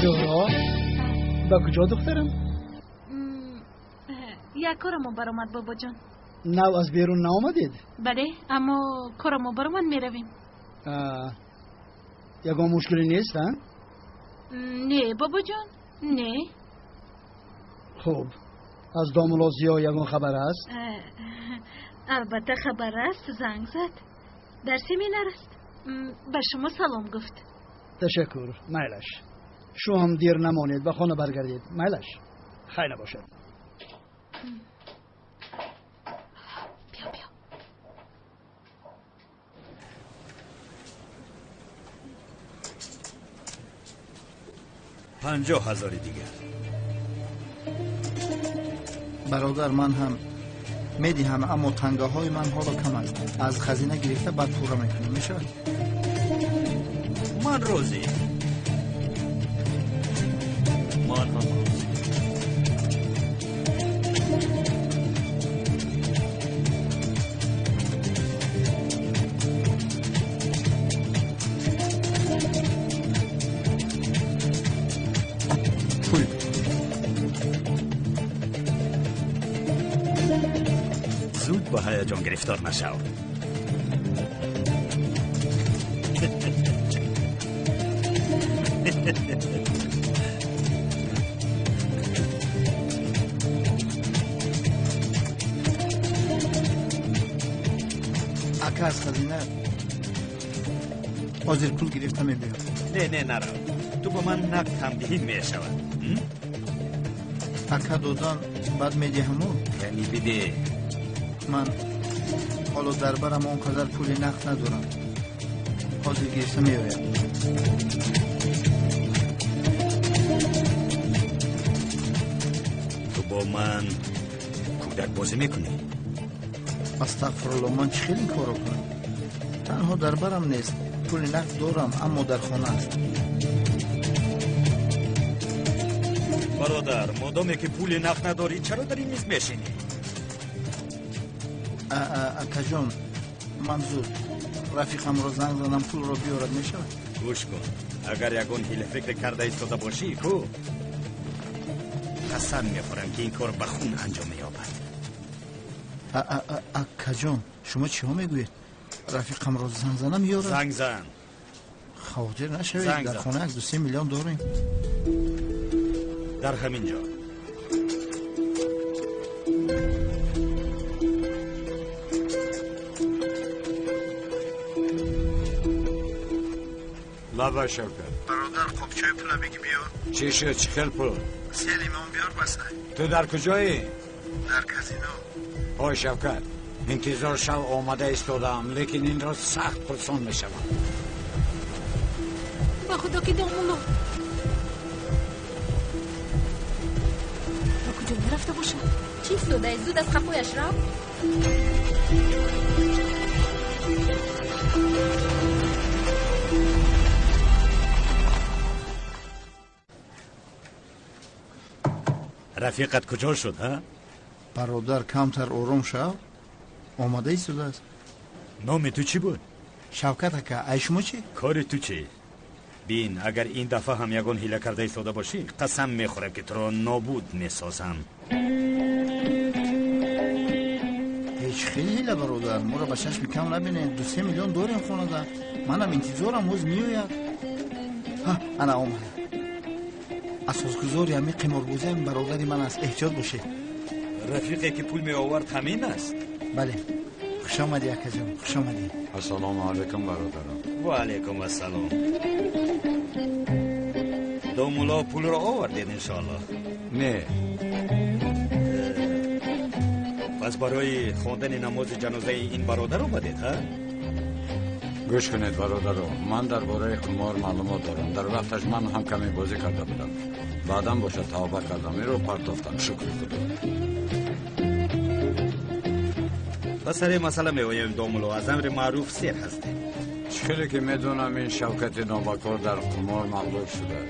زهرا با کجا دخترم؟ یک کارمون برآمد بابا جان. نو از بیرون نآمدید؟ بله اما کارمون برآمد میرویم. یگان مشکلی نیست ها؟ نه بابا جان نه. خوب از دامولازیا یگان خبر است؟ البته خبر است. زنگ زد در سمینار است. به شما سلام گفت. تشکر. میلش شو هم دیر نمانید و خانه برگردید. میلش خیلی باشد. بیا بیا. 50,000 دیگه. برادر من هم میدیم اما تنگه های من حالا کم است. از خزینه گرفته بعد پورا میکنیم. میشه؟ من روزی من هم روزی. زود با هیجان گرفتار نشو. اکا از خزینه حاضر پول گرفته میبیم. نه نرو. تو با من نقد تمدیهی میشود. اکا دودان بعد میدی همون؟ یعنی بده. من حالا در برم اونقدر پول نقد ندارم. حاضر گرفته میبیم. تو با من کودک بازی میکنی؟ استغفرالله من چه خیلی کارو کنم. تنها در برم نیست. پول نقد دارم اما در خانه است. برادر مادامی که پول نقد نداری چرا در این میز میشینی؟ اکا جان من زود رفیقم رو زنگ زدم پول رو بیارد میشه؟ گوش کن اگر یگان حیله فکر کرده ایستاده باشی کو قسم میخورم که این کار به خون انجام مییابد. اکا جان شما چی ها میگوید؟ رفیقم رو زنگ زنم یارد؟ زنگ زن. خاطر نشوید در خانه 2-3 میلیون داریم. در همین جا. لابا شوکت برادر خب چای پولا بگی بیار. چی شد چی خیل پول؟ 3 لیمون بیار بسته. تو در کجایی؟ در کازینو. آی شوکت انتظار شب آمده ایستادم لیکن این را سخت پرسان میشم. با خدا که دامولو با کجا میرفته باشه؟ چی سوده زود از خپویش را؟ رفیقت کجا شد ها؟ برادر کمتر آروم شو. آماده ایستاده است. نام تو چی بود؟ شوکت اکا ای شما چی؟ کار تو چی؟ بین اگر این دفعه هم یگان حیله کرده ایستاده باشی قسم میخورم که تو را نابود میسازم. هیچ خیلی برادر ما را به چشم کم نبینید. 2-3 میلیون داریم خونه ده. منم انتظارم روز میوید. انا آمده. اساسگذاری همین قماربازی هم برادری من است. احتیاط باشه. رفیقی که پول می آورد همین است؟ بله. خوش آمدی اکا جان. خوش آمدی. السلام علیکم برادرم. و علیکم السلام. دامولا پول را آوردید انشاءالله؟ نه. پس برای خواندن نماز جنازه این برادر آمدید ها؟ گوش کنید برادرم من درباره قمار معلومات دارم. در وقتش من هم کمی بازی کرده بودم. بعدم باشه توبه کردم. این رو پرداختم. شکر خدا. سر مسئله می‌آیم دامولو از امر معروف سیر هستی. چیزی که میدونم این شوکت نابکار در قمار مغلوب شده.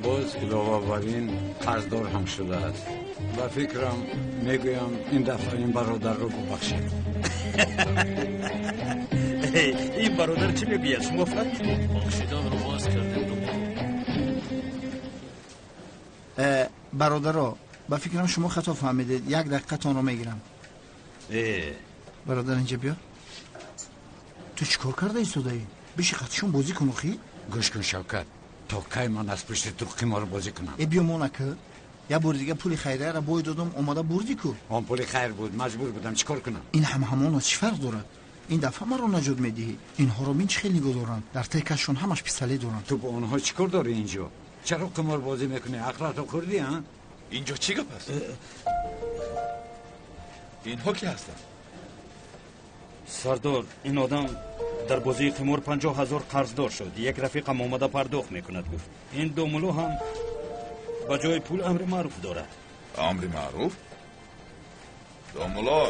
باز علاوه بر این قرضدار هم شده است. و فکرم میگویم این دفعه این برادر رو ببخشید. این برادر چی میگوید شما فرد؟ بخشیدن رو باز کردیم برادرها با فکرم شما خطا فهمیدید. 1 دقیقه تان رو میگیرم. برادر اینجا بیا. تو چیکار کرده ایستاده ای؟ بشی خطشون بازی کن اخی. گوش کن شوکت، تا کی من از پشت تو قمار بازی کنم؟ بیا مونکه یه بار دیگه پول خیریه را بای دادم اومده بردی کو. اون پول خیر بود، مجبور بودم چیکار کنم؟ این همون چی فرق داره؟ این دفعه ما رو نجات میدی. اینها رو من چه خیلی نگاه دارن. در تکشون همش پیستوله دارن. تو با اونها چیکار داری اینجا؟ چرا قمار بازی میکنی؟ عقلتو خوردی ها؟ اینجا چی گپ است؟ اینها کی هستن؟ سردار، این آدم در بازی قمار 50,000 قرضدار شد. یک رفیقم آمده پرداخت میکند. گفت این دوملو هم با جای پول امر معروف دارد. امر معروف؟ دوملا،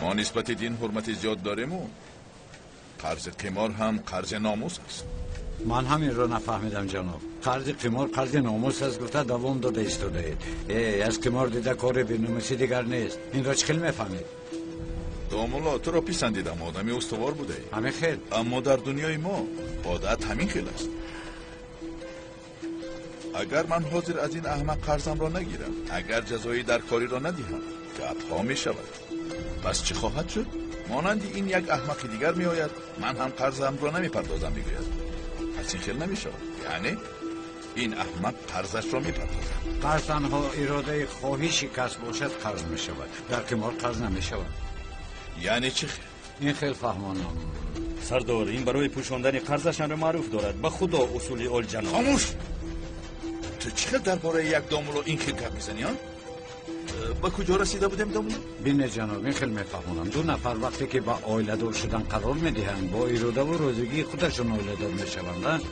ما نسبت دین حرمت زیاد داریم و قرض قمار هم قرض ناموس است. من همین رو نفهمیدم جناب. قرض قمار قرض ناموس است گفته دوام داده ایستاده اید. از قمار دیده کار بی‌ناموسی دیگر نیست. این را چخیل میفهمید؟ دوملا، تو را پسندیدم، آدمی استوار بوده ای. همین خیل. اما در دنیای ما عادت همین خیل است. اگر من حاضر از این احمق قرضم را نگیرم، اگر جزایی در کاری را ندهم، گپ‌ها می شود. بس چه خواهد شد؟ مانند این یک احمق دیگر می آید، من هم قرضم را نمی پردازم بگوید. پس این خیل نمی شود. یعنی این احمق قرضش را می پردازم. قرض تنها اراده خواهشی کس باشد قرض می شود. در قمار قرض نمی شود. یعنی چه خیل؟ این خیل فهمانم. سردار، این برای پوشاندن قرضش امر معروف دارد. به خدا اصول اول جناب. خاموش! تو چه درباره یک دوملو این خیل گپ میزنی ها؟ با کجا رسیده بودیم دوملو؟ بینه جناب، این خیل میفهمونم. 2 نفر وقتی که با آیله دار شدن قرار میدهند با اراده و روزگی خودشون آیله دار میشوند. البته.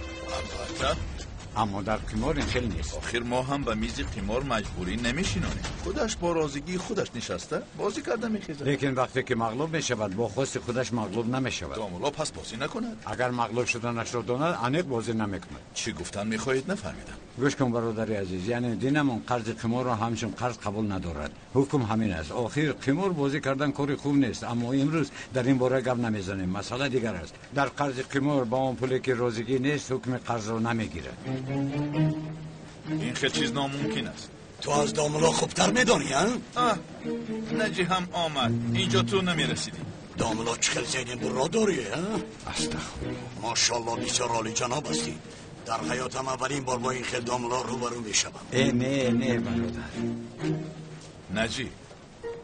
اما در قمار این خیل نیست. آخر ما هم به میز قمار مجبوری نمیشینانیم. خودش با رازگی خودش نشسته بازی کرده میخیزه. لیکن وقتی که مغلوب میشود با خواست خودش مغلوب نمیشود. دوملا پس بازی نکند. اگر مغلوب شدنش را داند انیق بازی نمیکند. چی گفتن میخواهید نفهمیدم. گوش کن برادری عزیز، یعنی دینمون قرض قمار را همچون قرض قبول ندارد. حکم همین است. آخر قمار بازی کردن کاری خوب نیست، اما امروز در این باره گپ نمیزنیم. مسئله دیگر است. در قرض قمار با اون پولی که رازگی نیست حکم قرض را نمیگیره. این خیلی چیز ناممکن است. تو از داملا خوبتر میدانی ها؟ نجی هم آمد. اینجا تو نمیرسیدی. داملا چخل زیدین برا داری ها؟ استغفرالله. ماشاءالله بسیار عالی جناب هستی. در حیاتم اولین بار با این خیل داملا روبرو میشم. نه برادر. نجی،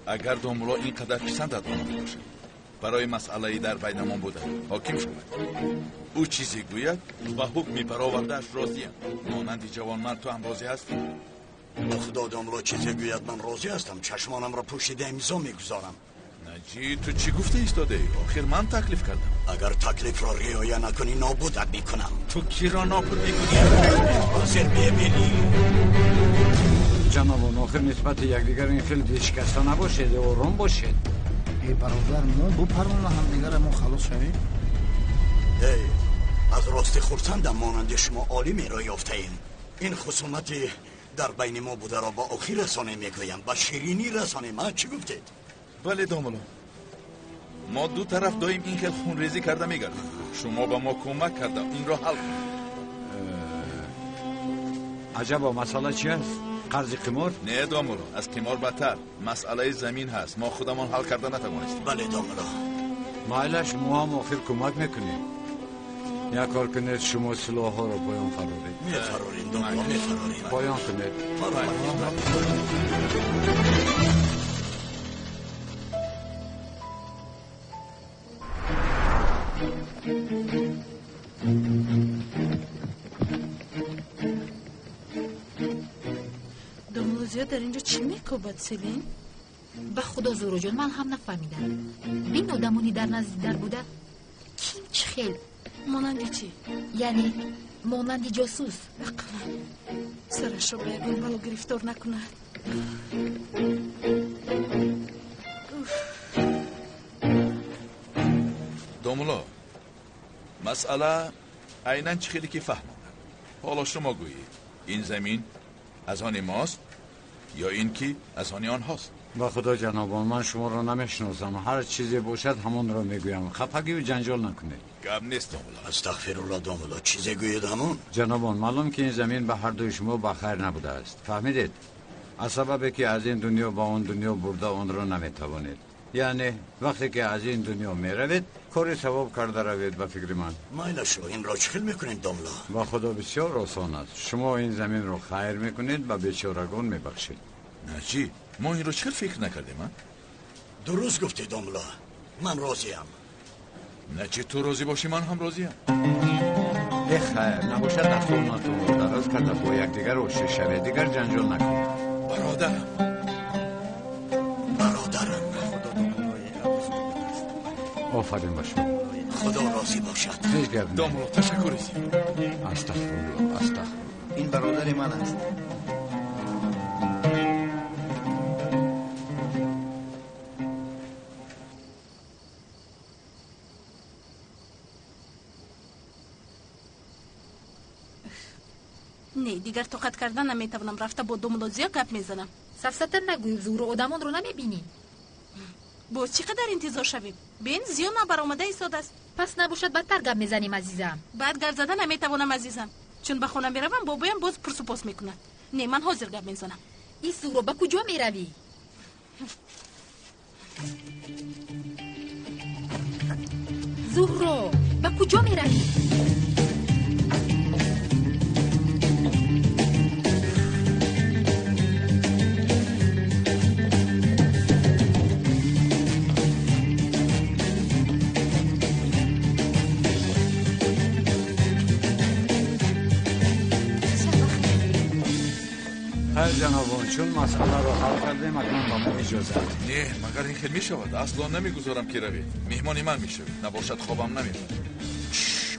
اگر دوملا اینقدر پسندت آمده باشد، برای مسئله در بینمان بوده حاکم شود، او چیزی گوید و حکمی برآورده‌اش راضیم. مانند جوانمرد تو هم راضی هستی؟ به خدا داملا چیزی گوید من راضی هستم. چشمانم را پوشیده امضا میگذارم. نجی، تو چی گفته ایستاده ای؟ آخر من تکلیف کردم. اگر تکلیف را رعایت نکنی نابودت میکنم. تو کی را نابود میکنی؟ حاضر ببینی. جناب آخر نسبت یکدیگر این خیلی دلشکسته نباشید و آرام باشید. ای برادر، ما بپرونه هم دیگر ما خلاص شویم. از راست خرسندم مانند شما عالی میرا یافته این خصومت در بین ما بوده را با آخی رسانه میگویم، با شیرینی رسانه. ما چی گفتید؟ بله دوملا، ما دو طرف دایم این خیلی خونریزی کرده میگردیم. شما به ما کمک کرده این را حل کنید. عجبا مسئله چی است؟ قرض قمار؟ نه دوملا، از قمار بدتر مسئله زمین هست. ما خودمان حل کرده نتوانستیم. بله دوملا. مایلش ما هم آخر کمک میکنیم. یک کار کنید، شما سلاح ها رو پایان فرارید. میفراریم دوملا، میفراریم. پایان کنید. داملوزیا در اینجا چی میکوبد سلین؟ به خدا زورو جان من هم نفهمیدم. بین آدمونی در نزدیک در بوده کیم چه خیل؟ مانندی چی؟ یعنی مانندی جاسوس. اقلا سرش رو به یکون بلو گرفتار نکند. دوملا، مسئله عیناً چه خیلی که فهماندم. حالا شما گویید این زمین از آن ماست یا این که از آن آنهاست؟ با خدا جنابان من شما را نمیشناسم. هر چیزی باشد همون را میگویم. خفگی و جنجال نکنید. گپ نیست دامولا. استغفرالله دامولا، چیزی گوید همون؟ جنابان معلوم که این زمین به هر دوی شما بخیر نبوده است. فهمیدید؟ از سببی که از این دنیا با اون دنیا برده اون را نمیتوانید. یعنی وقتی که از این دنیا میروید کاری ثواب کرده روید. به فکر من مایلشو این را چخیل میکنید دامولا؟ با خدا بسیار آسان است. شما این زمین رو خیر میکنید و بیچارگان میبخشید. نجی ما این رو چخیل فکر نکردیم ها؟ درست گفتی دامولا، من راضیم. نجی تو راضی باشی من هم راضیم. خیر نباشد دستورناتون رو دراز کرده با یکدیگر روشی شوید. دیگر جنجال نکنید. برادرم آفرین باشم. خدا راضی باشد. هیچ گپ نیست. دامولا تشکر ایزیم. استغفرالله استغفر. این برادر من است. نه دیگر طاقت کردن نمیتونم. رفته با دوملوزیا گپ میزنم. سفسطه نگوی، زور آدمان رو نمیبینی. باز چقدر انتظار شویم؟ بین زیان برآمده ایستاده است. پس نباشد بدتر گپ میزنیم عزیزم. بعد گرد زدن نمیتوانم عزیزم، چون به خونه میروم بابایم باز پرس و پاس میکند. نه من حاضر گپ میزنم. این زورو به کجا میروی؟ زورو به کجا میروی؟ جنابان چون مسئله رو حل کردیم اکنون با ما اجازه. نه مگر این خیلی میشود. اصلا نمیگذارم که روی. مهمانی من میشود. نباشد خوابم نمیبرد.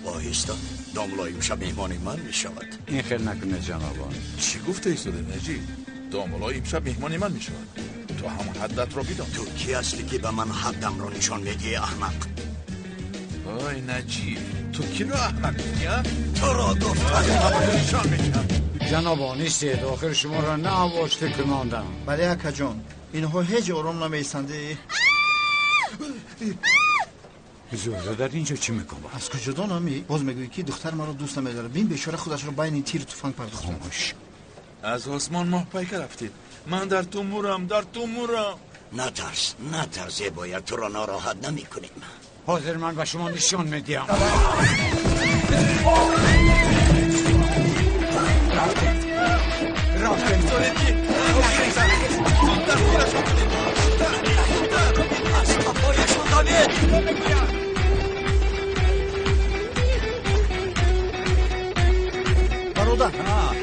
آهسته دامولا امشب مهمانی من میشود. این خیلی نکنه جنابان. چی گفته ایستاده نجی؟ دامولا امشب مهمانی من میشود. تو هم حدت رو بدان. تو کی هستی که به من حدم رو نشان میدی احمق؟ وای نجی تو کی رو احمق میگی؟ تو را گفتم نشان میدم. جنابان نیستید آخر شما را نه آواشته کناندم. بله اکا جان اینها هیچ آرام نمیستنده. زوزه در اینجا چی میکنم؟ از کجا دانمی؟ باز میگویی که دختر مرا دوست نمیداره. بین بیچاره خودش رو بین این تیر تفنگ پرداخت. خاموش. از آسمان ماه پیکر رفتید. من در تو مورم. نترس باید تو را ناراحت نمی کنیم. حاضر من به شما نشان میدیم. برادر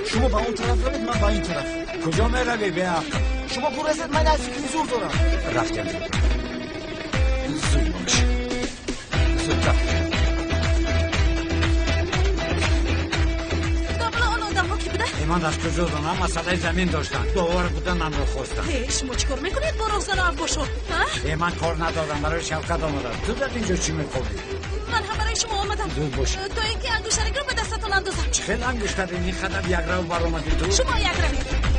شما با اون طرف روید من با این طرف. کجا میروی بیا؟ شما برسید من از این زور دارم. رفتیم زود باش. زود رفت. من از کجا دانم مسئله زمین داشتن داور بودن من رو خواستن. شما چیکار میکنید با راهزن افباشو؟ من کار ندارم برای شوکت آمدم. تو در اینجا چی میخوری؟ من هم برای شما آمدم. زود باش. تو اینکه انگشترک رو به دستتون اندازم. خیلی انگشتر این خدم یک رو بر اومدی تو؟ شما یک روید.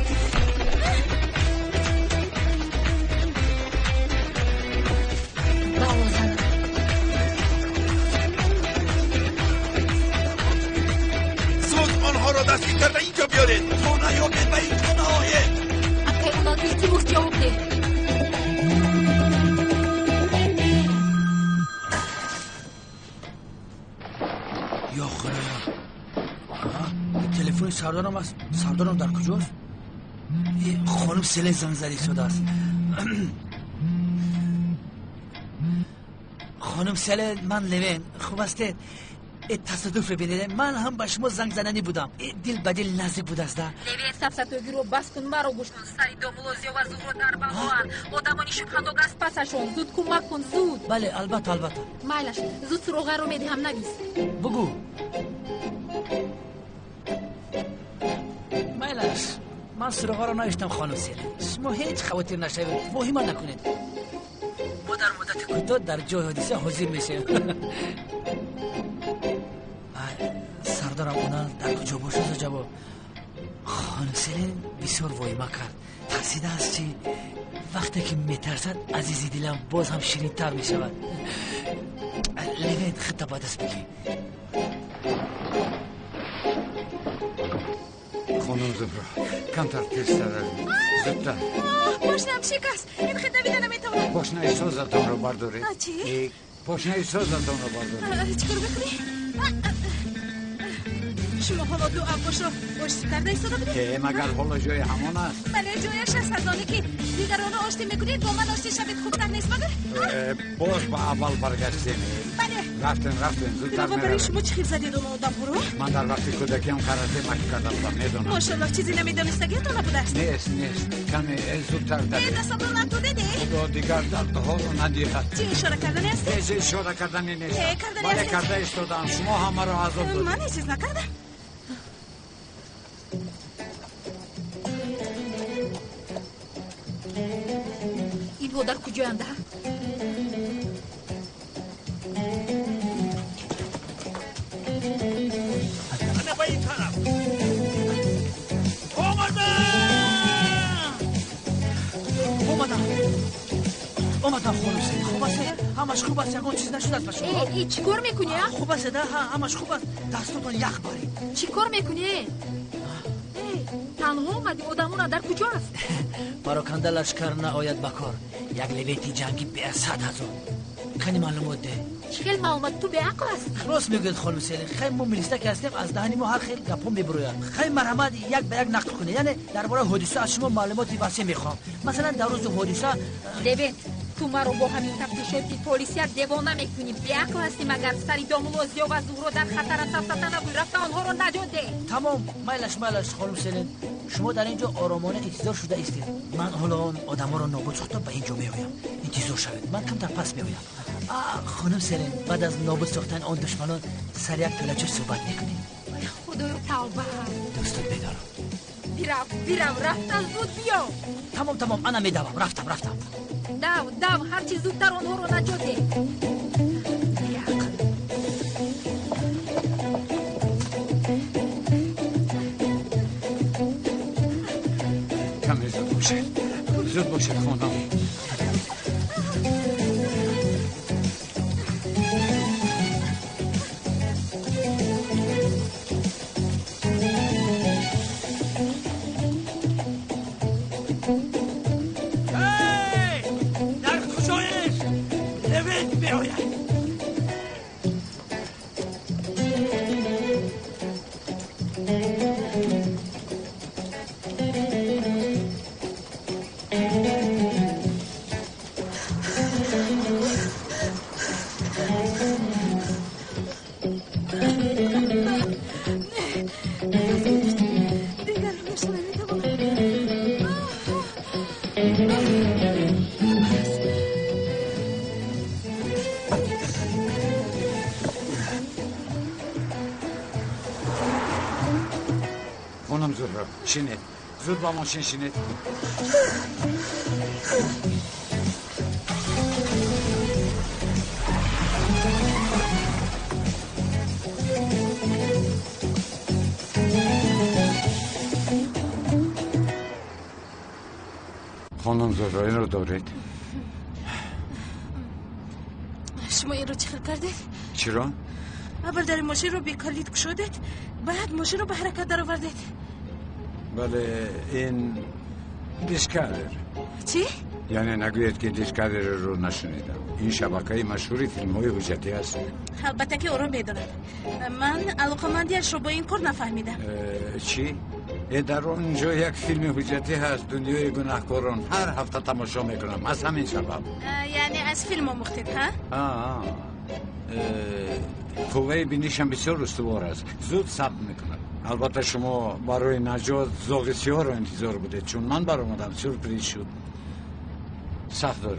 آنها را دستگیر کرده اینجا بیارید. تو نیامید به اینجا نهایت. اکا اونا بیتی بود جواب ده. یا خدایا تلفن سردارم است. سردارم در کجاست؟ خانم سله زنگ زدی شده است. خانم سله من لوین خوب استید؟ تصادف رو بینید من هم به شما زنگ زننی بودم. دل به دل نزدیک بود است. لوین سفسطگی رو بس کن مرا گوش کن. سری دوملوزیا و زور رو در بهوان آدمانی شکنداگ از پسشون. زود کمک کن زود. بله البته مایلش زود سروغه رو میدی هم نویس. بگو. مایلش من سروغه رو نوشتم خانم سیله. شما هیچ خواطر نشوید وحیما نکنید. ما در مدت کوتاه در جای حادثه حاضر میشیم. سردارم اونا در کجا باشه جواب؟ خانم سیلین بسیار وایما کرد. ترسیده است چی وقتی که میترسد عزیزی دلم باز هم شیرین تر میشود. لگید خطه با دست بگی. خانم زهرا کمتر تیزتر زودتر. پاشنم شکست. این خطه بیده نمیتونم. پاشنه سازتان رو بردارید. چی؟ پاشنه سازتان رو بردارید. چیکار بکنی؟ شما حالا دو عباش رو آشتی کرده ایستاده بودید؟ مگر حالا جای همان است؟ بله جایش است. از آنی که دیگران رو آشتی میکنید با من آشتی شوید خوبتر نیست مگر؟ باز با اول برگشتیم. بله رفتن زودتر برای میرویم. شما چی خیل زدید اون آدم رو؟ من در وقتی کودکیم کاراته مشق کردم میدونم. ماشاءالله چیزی نمیدانستگیتون نبوده است. نیست کمی زودتر دوید. دستم رو نتوده دی؟ خدا دیگر دردها رو ندیهد. چی اشاره کردنی هستی؟ هیچ اشاره کردنی نیست. کردنی بله هستی؟ کرده ایستادم. شما همه رو عذاب دادید. من هیچ چیز نکردم. این در کجاینده؟ من با این طرف اومدم خانم سید. خوب است؟ همش خوب است. یکون چیز نشده است شما. ای چی کار میکنی؟ خوب است ده همش خوب است. دستتون یخ باری. چی کار میکنی؟ تنها اومدی آدمون در کجا است؟ پراکنده لشکر نآید بکار. یک لویتی جنگی به 100,000. کنی معلومات ده. خیلی معلومات تو به عقل است. راست میگید خانم سیلی. خیلی ما ملیسته که هستیم از دهنی ما هر خیلی گپا میبروید. خیلی مرحمت یک به یک نقل کنید. یعنی درباره حادثه از شما معلوماتی واسه میخوام. مثلا در روز حادثه دبیت تو ما رو با همین تفتیشاتی پلیسی دیوانه میکنی. به عقل هستی مگر سری دامولوزی و زهرا در خطر است نبود رفت آنها رو نجات ده. تمام میلش خانم سیلی. شما در اینجا آرامانه انتظار شده استید. من حالا اون آدما رو نابود ساختم به اینجا میایم. انتظار شوید. من کم در پس میایم. خانم سیلی بعد از نابود ساختن آن دشمنان سر یک پلچه صحبت میکنیم. خدا رو توبه. دوستت بدارم. بیرم رفتن زود بیا. تمام انا میدوم. رفتم. دو هر چی زودتر آنها رو نجات ده. کمی زود باشید خانم. خانم زهرا شینید. زود با ماشین شینید. خانم زهرا این رو دارید. شما این رو چخل کردید؟ چرا؟ اول در ماشین رو بیکالید کشودید بعد ماشین رو به حرکت در آوردید. بله این دیسکادر. چی؟ یعنی نگوید که دیسکادر رو نشنیدم. این شبکه مشهوری فیلم های حجتی هست. البته که او رو میدونم. من علاقمندیش رو با این کار نفهمیدم. چی؟ در اونجا یک فیلم حجتی هست دنیای گناهکاران. هر هفته تماشا میکنم از همین سبب. یعنی از فیلم آموختید ها؟ قوه بینیشم بسیار استوار است. زود ثبت میکنم. البته شما برای نجات زاغ سیاه رو انتظار بودید چون من برآمدم سورپریز شد. سخت داره.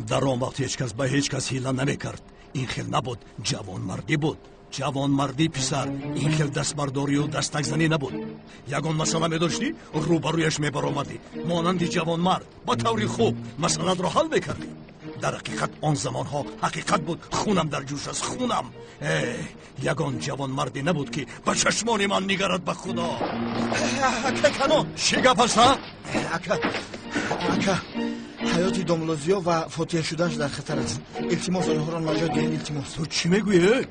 در آن وقت هیچ کس به هیچ کس حیله نمیکرد. این خیل نبود، جوان مردی بود. جوان مردی پسر. این خیل دستبرداری و دستک زنی نبود. یگان مسئله میداشتی روبرویش میبرآمدی مانندی جوان مرد با طوری خوب مسئله را حل میکردی. در حقیقت آن زمان ها حقیقت بود. خونم در جوش از خونم. یگان جوان مردی نبود که به چشمان من نگرد. به خدا اکا کنون چی گپ است ها؟ اکا حیات داملوزیا و فاتحه شدهش در خطر است. التماس آنها را نجات دهید. التماس. تو چی میگویی؟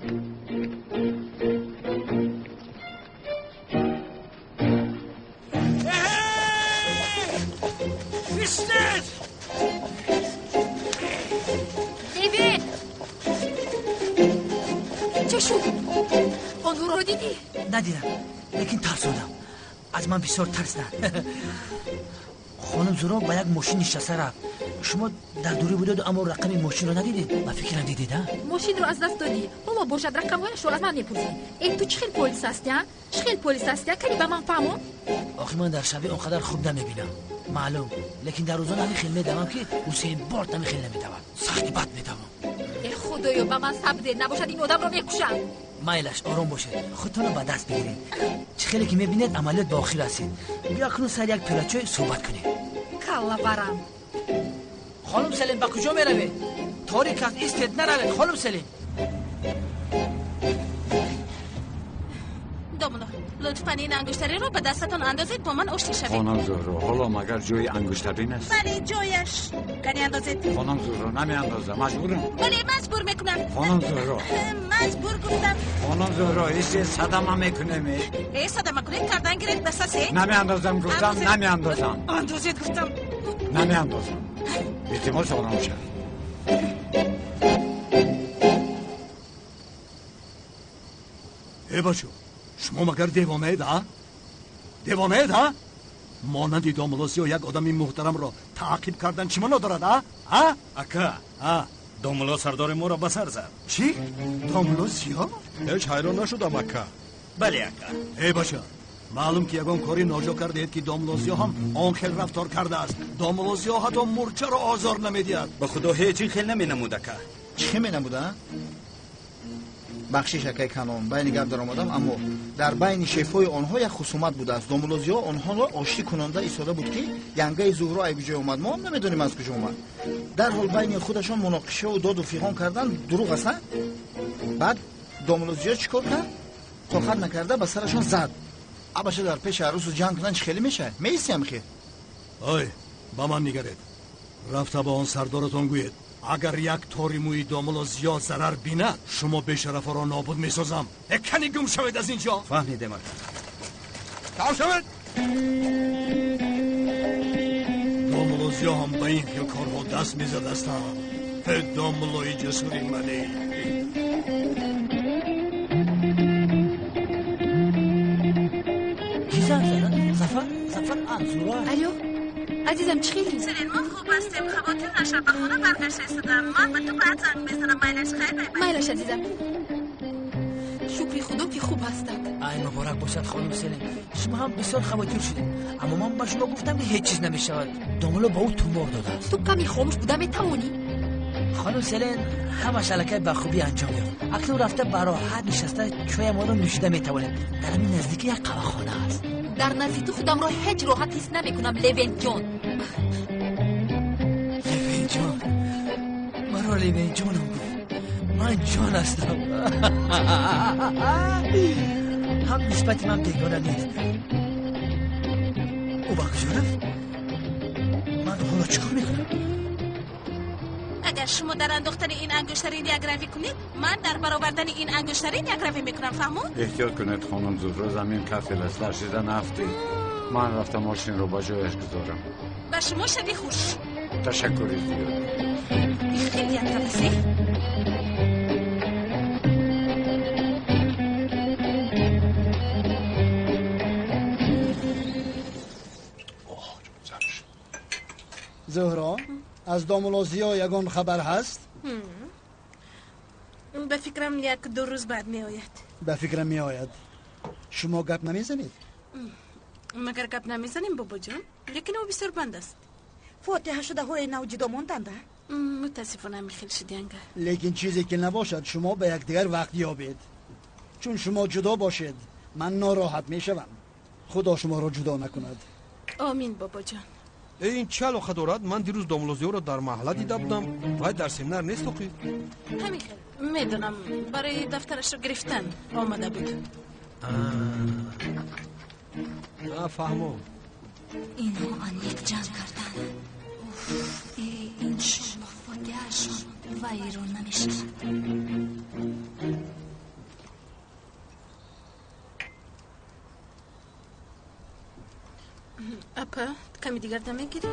دیوید چه شد؟ آنها را دیدی؟ ندیدم لیکن ترسودم. از من بسیار ترسیدن. خانم زورا با یک ماشین نشسته رفت. شما در دوری بودید اما رقم ماشین رو ندیدید؟ من فکرم دیدید. ماشین رو از دست دادی. حالا باشد رقمهایش رو از من میپرسی. تو چه خیل پلیس هستی؟ چه خیل پلیس هستی؟ کلی به من فهمون؟ آخه من در شبیه اونقدر خوب نمیبینم معلوم، لیکن در روزان همی خیل میدوم که حسین بارت همی خیل نمیدوم. سختی بد میدوم. ای خدایا به من صبر ده، نباشد این آدم رو میکشم. مایلش آرام باشید، خودتون رو به دست بگیرید. چه خیلی که میبینید عملیات به آخر رسید. بیا کنون سر یک پیاله چای صحبت کنید. کلا برم. خانم سلیم به کجا میروید؟ تاریک است ایستید نروید. خانم سلیم دومونو لطفاً این انگشتری رو به دستتون اندازید با من آشتی شوید. خانم زهرا حالا مگر جای انگشترین است؟ بله جایش. گنی اندازید. خانم زهرا نمی اندازم. مجبورم. بله مجبور میکنم. خانم زهرا مجبور گفتم. خانم زهرا ایست صدمه میکنه ای صدمه کنید کردن گیرید بسازید. نمی اندازم گفتم. نمی اندازم. اندازید گفتم. نمی اندازم. التماس آرام شد. ای بچو شما مگر دیوانه اید ها؟ دیوانه اید ها؟ مانند داملوزیا یک آدمی محترم را تعقیب کردن چی مانا دارد ها؟ اکا داملا سردار ما را به سر زد. چی؟ داملوزیا؟ هیچ حیران نشدم اکا. بله اکا. ای بچه معلوم که یگان کاری ناجا کرده اید که داملوزیا هم آن خیل رفتار کرده است. داملوزیا حتی مرچه را آزار نمیدید. به خدا هیچی خیل نمی نمود اکا. چی می نموده؟ بخشش اکای کنون بین گپ در آمدم، اما در بین شیفای آنها یک خصومت بوده است. داملوزیا آنها را آشتی کننده ایستاده بود که ینگه زهرا ای بجای اومد. ما هم نمیدونیم از کجا اومد. در حال بین خودشان مناقشه و داد و فیغان کردن. دروغ است. بعد داملوزیا چیکار کرد؟ طاقت نکرده به سرشان زد. اباشه در پیش عروس جنگ کردن چه خیلی میشه؟ میسیم خیر. آی با من نگرید. رفته با آن سردارتون گوید اگر یک تاری موی داملوزیا ضرر بیند شما بیشرفا را نابود میسازم. کنی گم شوید از اینجا. فهمیدم اکا. تمام شوید. داملوزیا هم به این که کارها دست میزد استم. داملوی جسوری منی. کی زنگ زدن؟ زفر زورا. الو عزیزم چی خیلی؟ سلیم ما خوب هستیم. خواهد نشب به خونه برگشت ایستادم. من به تو باید زنگ بزنم. مایلش خیلی مایلش عزیزم. شکری خدا که خوب هستم. ای مبارک باشد خانم سلیم. شما هم بسیار خواهد شدید، اما من به شما گفتم که هیچ چیز نمیشود. داملو با او تومار داده است. تو کمی خاموش بوده میتوانی؟ خانم سلیم همه شلکه به خوبی انجام یافت. اکنون رفته برای هر نشسته چای ما رو نوشیده میتوانیم. در همین نزدیکی یک قهوه‌خانه است. در نزدیک تو خودم را هیچ راحت حس نمیکنم. لیوین جان مرا لیوین جانم گفت. من جان هستم. هم نسبت من بیگانه نیست. او با کجا رفت؟ من حالا چیکار میکنم؟ اگر شما در انداختن این انگشترین یک روی کنید، من در برآوردن این انگشترین یک روی میکنم. فهمون؟ احتیاط کنید خانم زهرا، زمین کفیل است. لرزیدن هفته. من رفتم ماشین رو با جایش گذارم. به شما شبی خوش. تشکری زیاد. خیلی یک کفسی. زهرا از داملوزیا یگان خبر هست؟ به فکرم یک دو روز بعد می آید. به فکرم می آید. شما گپ نمیزنید؟ مگر گپ نمیزنیم بابا جان؟ لیکن او بسیار بند است. فاتحه شده های نو جدا موندنده؟ متاسفانه میخیل شدینگه. لیکن چیزی که نباشد شما به یکدیگر وقت یابید. چون شما جدا باشید من ناراحت میشوم. خدا شما را جدا نکند. آمین بابا جان. این چه علاقه دارد؟ من دیروز دوملوزیو را در محله دیده بودم. وای در سمینار نیست توقی؟ همین خیلی میدونم برای دفترش رو گرفتن آمده بود. فهمم. اینها یک جنگ کردن. این شما فاتحهشون ویرون نمیشه. اپا کمی دیگر دم میگیری؟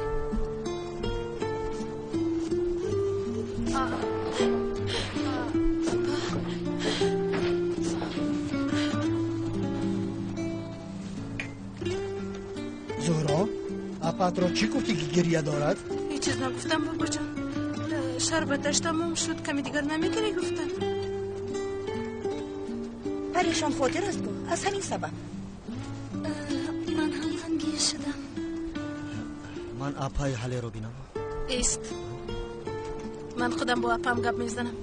زهرا اپات را چی گفتی که گریه دارد؟ هیچ چیز نگفتم بابا جان. شربتش تموم شد کمی دیگر نمیگیری گفتم. پریشان خاطر است تو از همین سبب. من هم غمگین شدم. من اپای حاله رو بینم. ایست. من خودم با اپام گپ میزنم.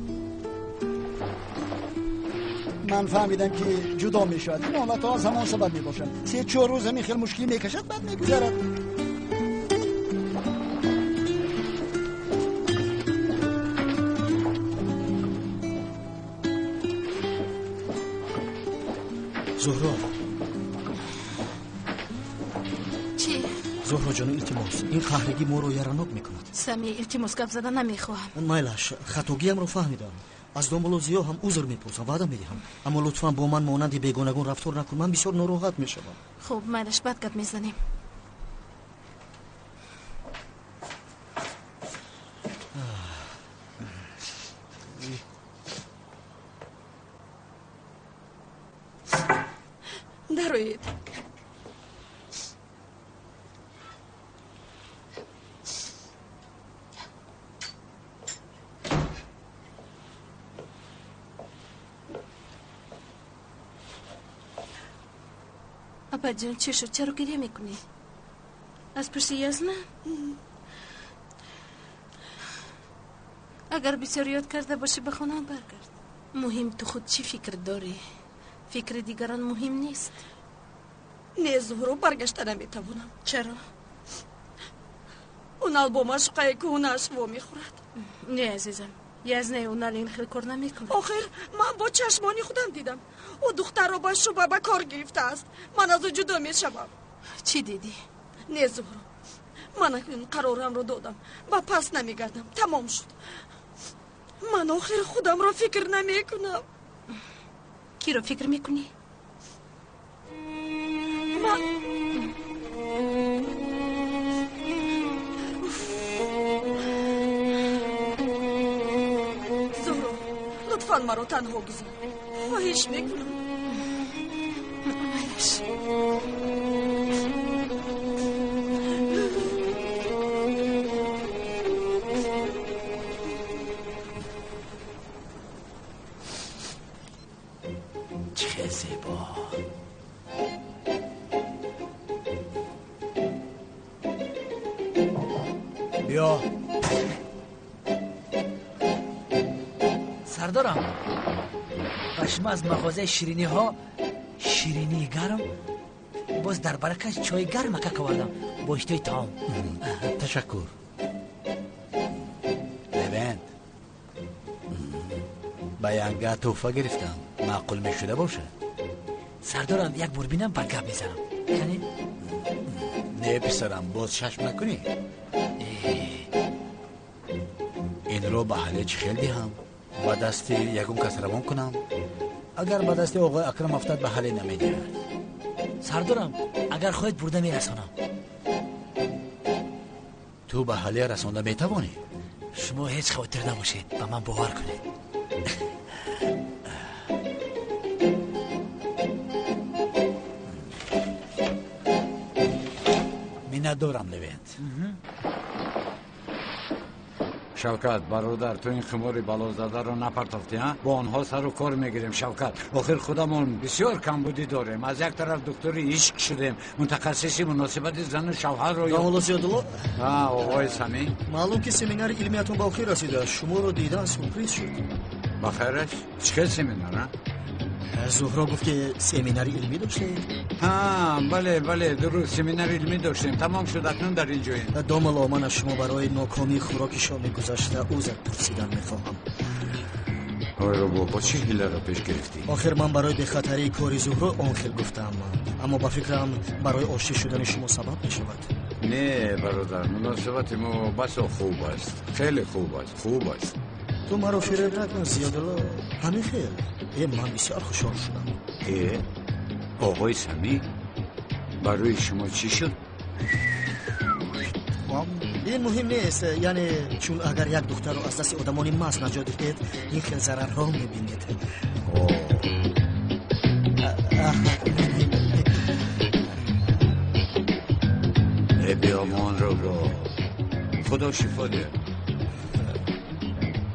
من فهمیدم که جدا میشد. این حالت ها از همان سبب میباشد. 3-4 روز همین خیلی مشکلی میکشد بعد میگذرد. زهرا چی؟ زهرا جان التماس این قهرگی ما رو یرانوک میکند. سمی التماس گپ زدن نمیخواهم. مایلش خطاگیم رو فهمیدم. از دوملوزیا هم عذر میپرسم وعده میدهم اما لطفا با من مانند بیگانگون رفتار نکن. من بسیار ناراحت میشم. خب مایلش بعد گپ میزنیم. دروید. اپا جان چی شد؟ چرا گریه میکنی؟ از پرسی یزنه؟ اگر بسیار یاد کرده باشی به خانه برگرد. مهم تو خود چی فکر داری؟ فکر دیگران مهم نیست. نه زهرا برگشته نمیتوانم. چرا؟ اون البوم عشقایی که اون اشوا میخورد. نه عزیزم یزنه اون این خیلی کار نمیکنه. آخر من با چشمانی خودم دیدم او دختر رو با شبه به کار گرفته است. من از او جدا میشوم. چی دیدی؟ نه زهرا من این قرارم رو دادم و پس نمیگردم. تمام شد. من آخر خودم رو فکر نمیکنم. کی رو فکر میکنی؟ من زهرا لطفاً مرا تنها گذار. خواهش میکنم. چه زیبا. بیا سردارم بشم از مغازه شیرینی ها شیرینی گرم باز در برکش چای گرم که کردم با اشتای تام. تشکر. لبند با ینگه توفه گرفتم معقول میشده باشه. سردارم یک بار بینم بعد گپ میزنم. یعنی نه پسرم باز ششم نکنی. این رو به حاله چخیل دیم با دست یکم کس روان کنم. اگر با دست آقای اکرم افتاد به حاله نمیده. سردارم اگر خواهد برده میرسانم. تو به حاله رسانده میتوانی. شما هیچ خاطر نباشید به من باور کنید. ندارم لبند. شوکت برادر تو این خماری بلا زده رو نپرتافتی ها؟ با آنها سر و کار میگیریم شوکت. آخر خودمون بسیار کمبودی داریم. از یک طرف دکتری عشق شدیم متخصصی مناسبت زن و شوهر رو. دامولوزیادلو آقای سمی معلوم که سمینار علمیتون با خیر رسیده. شما رو دیدن سورپرایز شد. با خیرش؟ چه سمینار ها؟ زهرا گفت که سمینار علمی داشته. ها بله درست سمینار علمی داشتیم. تمام شد اکنون در اینجاییم. داملا من از شما برای ناکامی خوراک شامی گذشته عذر پرسیدن میخواهم. رو با چه حیله را پیش گرفتی؟ آخر من برای بخطری کاری زهرا آنخیل گفتم، اما با فکرم برای آشتی شدن شما سبب میشود. نه برادر، مناسبت ما بس خوب است، خیلی خوب است. تو مرا فریب نکن زیادلا. همین خیل من بسیار خوشحال شدم. آقای سمی برای شما چی شد؟ این مهم نیست، یعنی چون اگر یک دختر رو از دست آدمانی مست نجات دهید این خیلی ضررها میبینید. بیامان رو خدا شفا ده.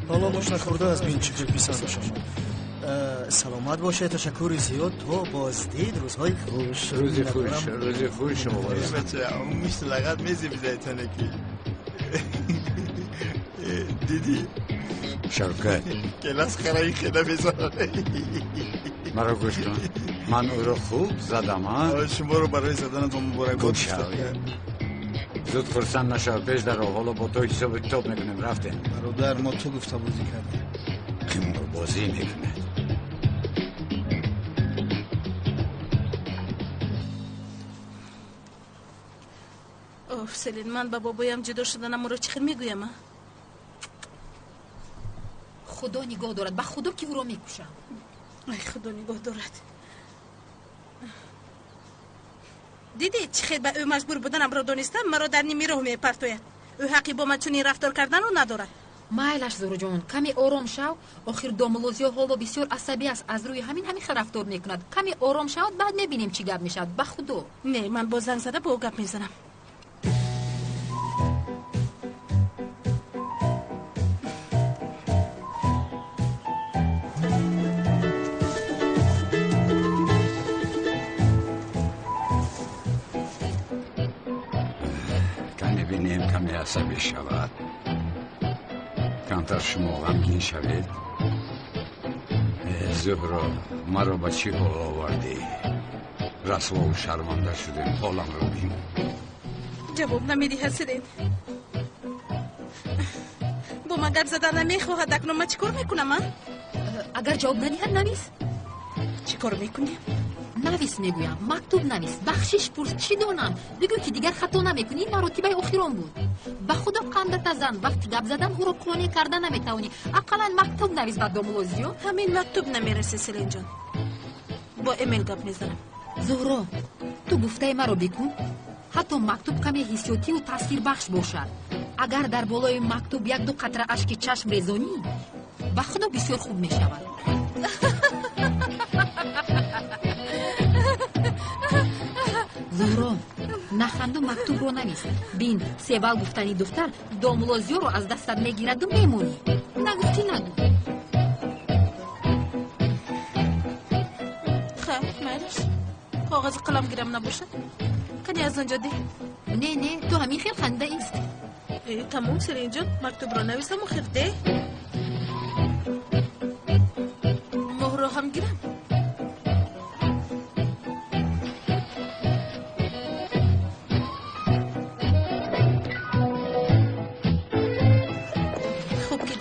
حالا مش نخورده از بین چیزی پیسند شما. سلامت باشه. تشکر زیاد. تو بازدید. روزهای خوش. روزی خوش شما باشه. بچه اون میشت لغت میزی بزایی تنکی. دیدی شوکت کلاس خرایی خیلی بزاره. مرا گوش کن، من او رو خوب زدم. شما رو برای زدن تو مبارک گوش زود خرسند نشو. پیش در حالا با تو حساب کتاب میکنیم. رفتیم برادر ما تو گفته بازی کردیم. قمار بازی میکنه. اوف سلین، من با بابایم جدا شدنم رو چخیر میگویم. خدا نگاه دارد. با خدا که او را میکشم. ای خدا نگاه دارد. دیدی چخیر به او مجبور بودنم را دانستم مرا در نیمی راه میپرتوید. او حقی با من چنین رفتار کردن رو ندارد. مایلش زهرا جان، کمی آرام شو. آخر دامولوزیا حالا بسیار عصبی است. از روی همین خیلی رفتار میکند. کمی آرام شو بعد میبینیم چی گپ میشد. با خدا. نه من با زنگ زده با او گپ میزنم. کمی عصبی شود. کمتر شما غمگین شوید. زهرا مرا به چی حال آوردی؟ رسوا و شرمنده شدیم. حالم رو بین. جواب نمیدی حسین. با من گپ زدن نمیخواهد. اکنون من چیکار میکنم؟ اگر جواب ندهد نویس. چیکار میکنی؟ نویس میگویم. مکتوب نویس. بخشش پرس. چی دانم؟ بگو که دیگر خطا نمیکنی. مراتبه آخران بود. به خدا قندت نزن. وقتی گپ زدن او را قانع کردن نمیتوانی. اقلا مکتوب نویس به دامولوزیو. همین مکتوب نمیرسه سلین جان. با ایمیل گپ میزنم. زهرا تو گفته مرا بکن. حتی مکتوب کمی حسیاتی و تاثیر بخش باشد. اگر در بالای مکتوب یک دو قطره اشک چشم ریزانی به خدا بسیار خوب میشود. زهرا نخند و مکتوب رو نویس. بین سیبل گفتنی دختر دامولوزیو رو از دستت میگیرد و میمونی. نگفتی نگو. خب میلش کاغذ قلم گیرم نباشه. کنی از آنجا ده. نه تو همین خیلی خنده ایست. تمام سلین جان مکتوب رو نویسم و خیر ده. مهر رو هم گیرم.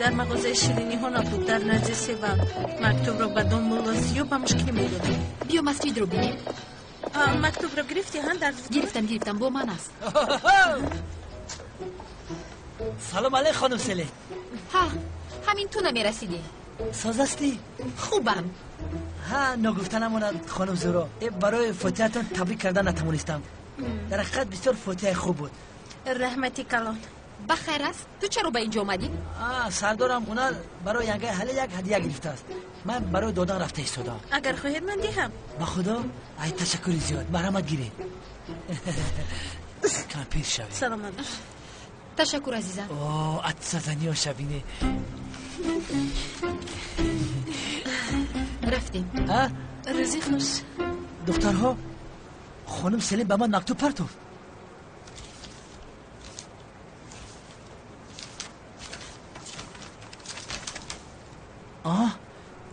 در مغازه شیرینی ها نبود. در نزد سیبل مکتوب رو به دامولوزیو به مشکلی میدادم. بیا مسجد رو بینیم. مکتوب رو گرفتی ها؟ در گرفتم با من است. سلام علیک خانم سله. ها همین تو نمیرسیدی. ساز هستی؟ خوبم. ها نگفتنموند خانم زهرا. برای فاتحتون تبریک کردن نتوانستم. در حقیقت بسیار فاتحه خوب بود. رحمتی کلان. بخیر است. تو چرا به اینجا آمدی؟ سردارم اونا برای یک هدیه گرفته است. من برای دادن رفته ایستادم. اگر خواهید من دهم. با خدا. ای تشکر زیاد. مرحمت گیرید. کم پیش شوید. سلامت. تشکر عزیزم. عطسه زنی و شبینه. رفتیم. روزی خوش. دخترها خانم سلیم به من مکتوب پرتوفت.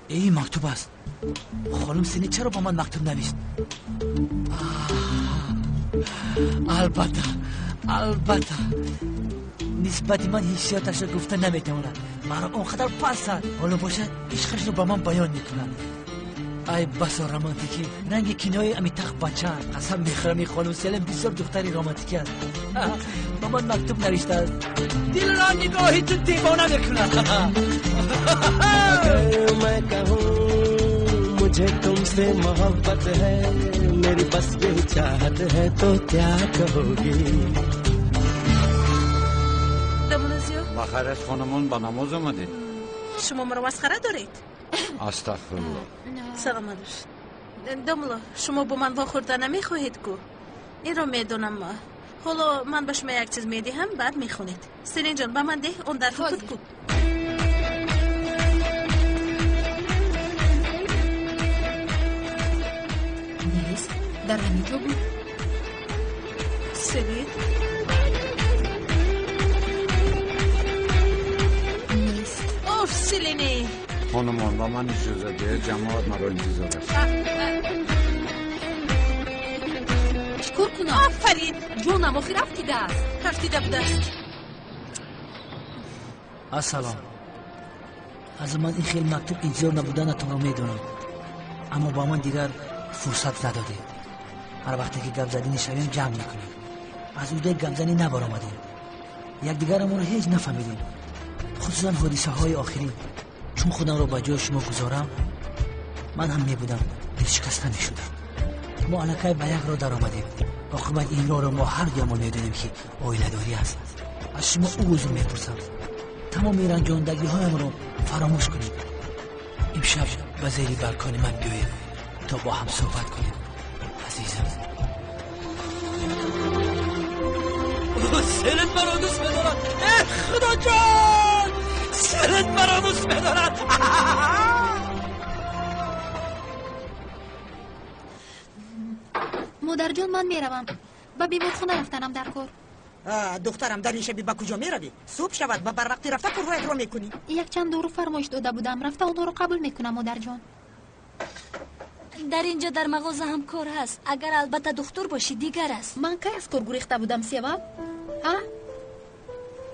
این مکتوب است. خانم سلین چرا با من مکتوب نوشت؟ البته نسبت من حسیاتش رو گفته نمیتونه. مرا اونقدر پسند. حالا باشد عشقش رو با من بیان میکنه. ای بسا رومانتیکی، رنگ کنایه امی تخت بچه. قسم میخورم این خانم سلین بسیار دختری رومانتیکی است. با من مکتوب نوشته است. دل را نگاهی تو دیوانه میکنه. اگر میں کہوں مجھے تم سے محبت ہے میری بس بے چاہت ہے تو کیا کہوگی؟ دمولوزیو بخیر از خانمان با نماز آمدید. شما مرا مسخره دارید؟ استغفرالله. سلام علیکم. دمولو شما با من واخورده نمیخواهید کو؟ این رو میدونم. حالا من به شما یک چیز میدهم بعد میخونید. سلین جان با من ده اون در خود کو. نیست در همینجا بود. سلین نیست. اوف سلینی خانمان با من اجازه ده جماعت مرا انتظار است. چیکار کنم؟ آفرین جونم آخی رفتیده است. رفتیده بوده است. السلام. از من این خیلی مکتوب انتظار نبودنتون رو میدونم، اما با من دیگر فرصت ندادید. هر وقتی که گپ زدی نشویم جمع میکنیم. از اوده گپ زنی نبار آمدیم. یک دیگرمون رو هیچ نفهمیدیم، خصوصا حادثه های آخری. چون خودم رو با جای شما گذارم من هم میبودم شکست نمیشدم. ما علکه به یک را در آمدیم. عاقبت این را ما هر دیامون میدونیم که آیله داری است. از شما او عذر میپرسم. تمام رنجاندگی هایم رو فراموش کنید. امشب به زیر بالکن من بیایید تا با هم صحبت کنیم عزیزم. سلین مرا دوست می‌دارد. خدا جان سلین مرا دوست می‌دارد. مادر جان من میروم. با بیمارخانه رفتنم در کار. دخترم در این شبی با کجا میروی؟ صبح شود و بر وقتی رفته کارهایت را میکنی. یک چند دورو فرمایش داده بودم، رفته اونها رو قبول میکنم مادر جان. در اینجا در مغازه هم کار هست. اگر البته دکتر باشی دیگر است. من کی از کار گریخته بودم سبب؟ ها؟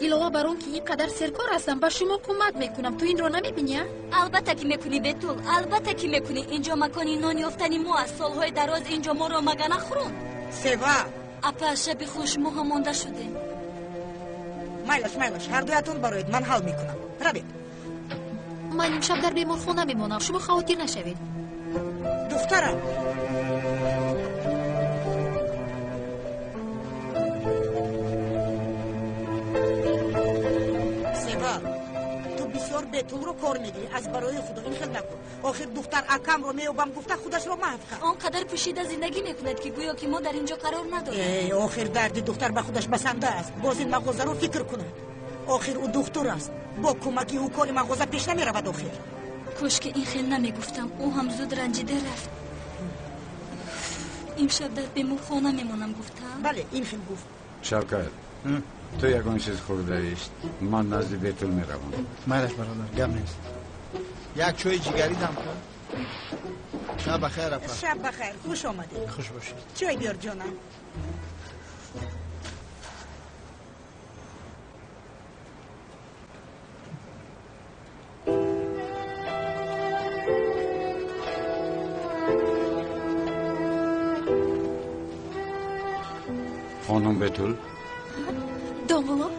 علاوه بر اون که اینقدر سرکار هستم به شما کمک میکنم، تو این رو نمیبینی؟ البته که میکنی بتول، البته که میکنی. اینجا مکانی نان یافتنی ما از سالهای دراز اینجا ما رو مگه نخورون؟ سوا اپا شبی خوش ما هم مانده شدیم. مایلش هر دویتون برایید من حل میکنم. روید. من امشب در بیمارخانه میمونم، شما خاطر نشوید. دخترم تو بسیار بتول رو کار میگیری. از برای خدا این خیلی نکن. آخر دختر اکم رو میوبم گفته خودش رو محو کرد. آنقدر پوشیده زندگی میکند که گویا که ما در اینجا قرار نداریم. آخر درد دختر به خودش بسنده است. باز این مغازه رو فکر کنه. آخر او دکتر است. با کمکی او کار مغازه پیش نمیرود. آخر کاش که این خیلی نمیگفتم. او هم زود رنجیده رفت. امشب در بیمارخانه میمونم گفتم. بله این خیلی گفت. شوکت تو یکان چیز خورده ایست. من نزد بیتول میروم. مالش برادر گم نیست. یک چای جگری دم کن. شب بخیر افا. شب بخیر. خوش آمدید. خوش باشید. چای بیار جانم. خانم بیتول دامولو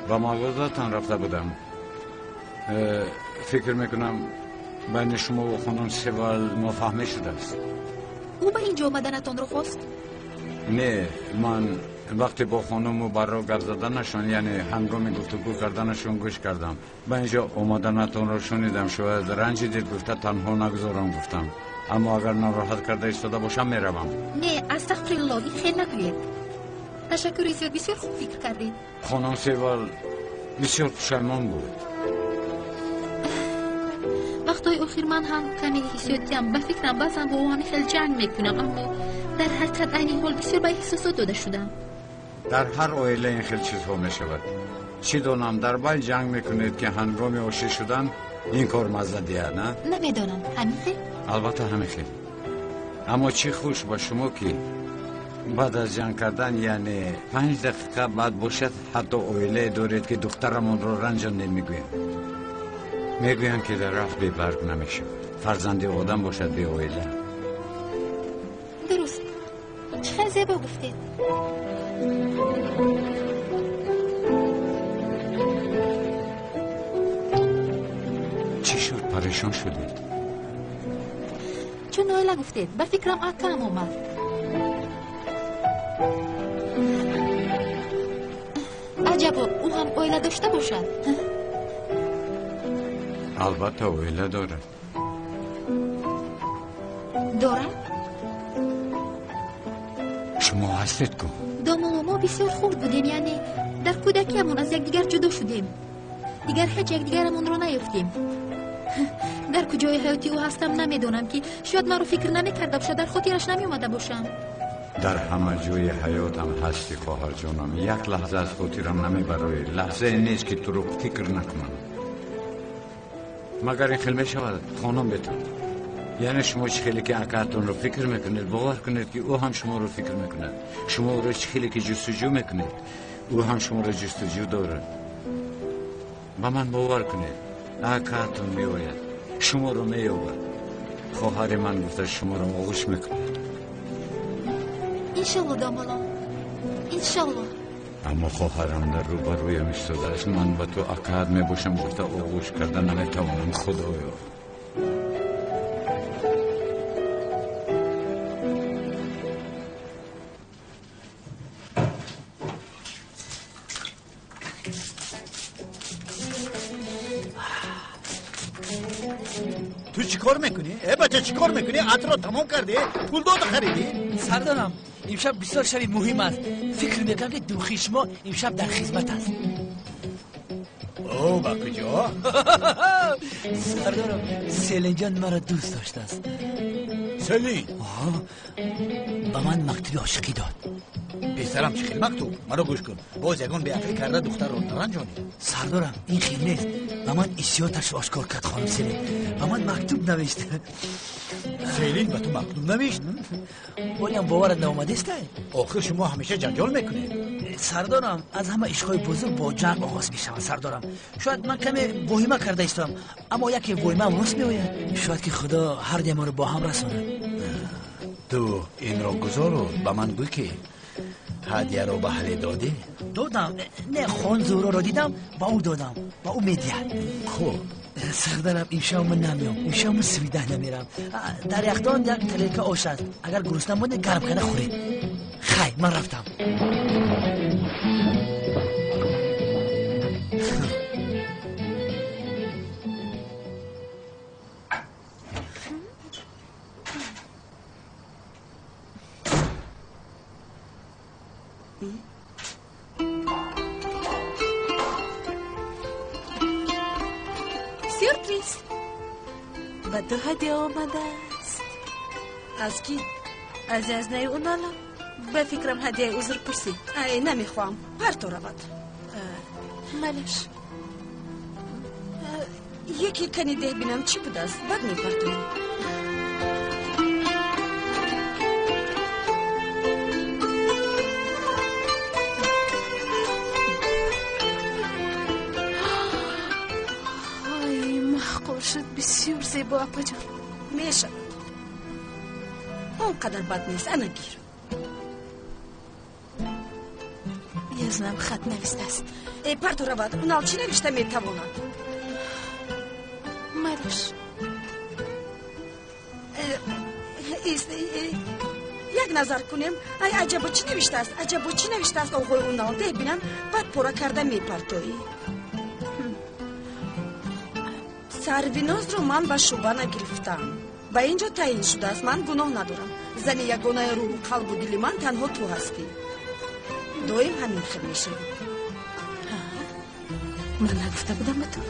با مغازه تان رفته بودم. فکر میکنم بین شما و خانم سوال مفاهمه شده است. او به اینجا آمدنتان رو خواست؟ نه من وقتی با خانم و برا گپ زدنشون یعنی هنگام گفتگو کردنشون گوش کردم. به اینجا آمدنتان رو شنیدم. شاید رنجی دید گفته تنها نگذارم گفتم. اما اگر ناراحت کرده ایستاده باشم میروم. نه استغفرالله این خیلی نگوید. تشکر بسیار خوب فکر کردید. خانم سیوال بسیار پشیمان بود. وقتای اخیر من هم کمی حسیاتیم. به فکرم بازم با او همه خیلی جنگ میکنم، اما در حقیقت این حال بسیار به احساسات داده شدم. در هر عائله این خیلی چیزها میشود. چی دانم در بین جنگ میکنید که هنگام عاشق شدن این کار مزه دیه نه؟ نمیدونم همینه؟ البته همین خیلی. اما چی خوش با شما که بعد از جنگ کردن یعنی 5 دقیقه بعد باشد حتی اویله دارید که دخترمون رو رنج نمیگویم. میگویم که در رفت بی برگ نمیشه. فرزند آدم باشد بی اویله. درست. چقدر زیبا گفتید. چی شد پریشان شدید؟ چون اویله گفتید به فکرم اکم اومد. عجبا او هم اویله داشته باشد. البته اویله داره. داره؟ شما هستید کو؟ دامن و ما بسیار خورد بودیم، یعنی در کودکیمون از یکدیگر جدا شدیم، دیگر هیچ یکدیگرمون رو نیافتیم. در کجای حیاتی او هستم نمیدونم که شاید من رو فکر نمیکردم، شاید در خاطرش نمیومده باشم. در همه جای حیاتم هستی خواهر جانم. یک لحظه از خاطرم نمیبری. لحظه نیست که تو رو فکر نکنم. مگر این خیلی میشود خانم بتون. یعنی شما چه خیلی که اکاتون رو فکر میکنید، باور کنید که او هم شما رو فکر میکنه. شما رو چه خیلی که جستجو میکنید، او هم شما رو جستجو داره. با من باور کنید اکاتون میآید، شما رو میآورد. خواهر من گفته شما رو آغوش میکنه. انشالله دامالا، انشالله. اما خواهرم در روبرویم ایستاده است. من با تو اکاد میباشم گفته آغوش کردن نمیتوانم. خدایا تو چی کار میکنی؟ بچه چی کار میکنی؟ عطر رو تمام کردی؟ پول داد خریدی؟ سردارم امشب بسیار شب مهم است. فکر میکنم که دوخی شما امشب در خدمت است. او با کجا؟ سردارم سیلین جان مرا دوست داشته است. سیلین؟ با من مکتوب عاشقی داد. پسرم چه خیلی مکتوب؟ مرا گوش کن. باز یگان به عقلی کرده دختر رو نرنجانی. سردارم این خیلی نیست. با من اسیاتش آشکار کرد خانم سیلین. با من مکتوب نوشته. سیلین به تو مکتوب نوشت؟ ولی هم باورت نامده است؟ آخه شما همیشه جنجال میکنید. سردارم از همه عشقای بزرگ با جنگ آغاز میشود. سردارم شاید من کمی وهمه کرده استم، اما یکی وهمه هم راست میآید. شاید که خدا هر دو ما رو با هم رساند. تو این را گذارو با من گوی که هدیه رو به حلی دادی؟ دادم. نه خان زورا را دیدم با او دادم، با او میدید. خوب سردارم امشب من نمیام، امشب من سویده نمیرم. در یخدان یک تلیکه آش است، اگر گرسنه بودی گرم کنه خوری. خیر من رفتم. سورپریز با دو هدیه آمده است. از کی؟ از نای اونالا. به فکرم هدیه عذر پرسی. ای نمیخوام پرتو رود. مالش یکی کنی ده بینم چی بود است. بعد میپرتویم. بسیار زیبا اپا جان. میشود اونقدر بد نیست. انا گیر. یزنم خط نوشته است. ای پرتو رود. اونال چی نوشته میتواند؟ مالش یک نظر کنیم. ای عجبا چی نوشته است؟ عجبا چی نوشته است آقای اونال؟ ده بینم بعد پورا کرده میپرتویی. سرویناز رو من به شوبه نگرفتم. به اینجا تعیین شده است. من گناه ندارم. زن یگانه روح و قلب و دل من تنها تو هستی. دایم همین خیر میشه. من نگفته بودم به تو.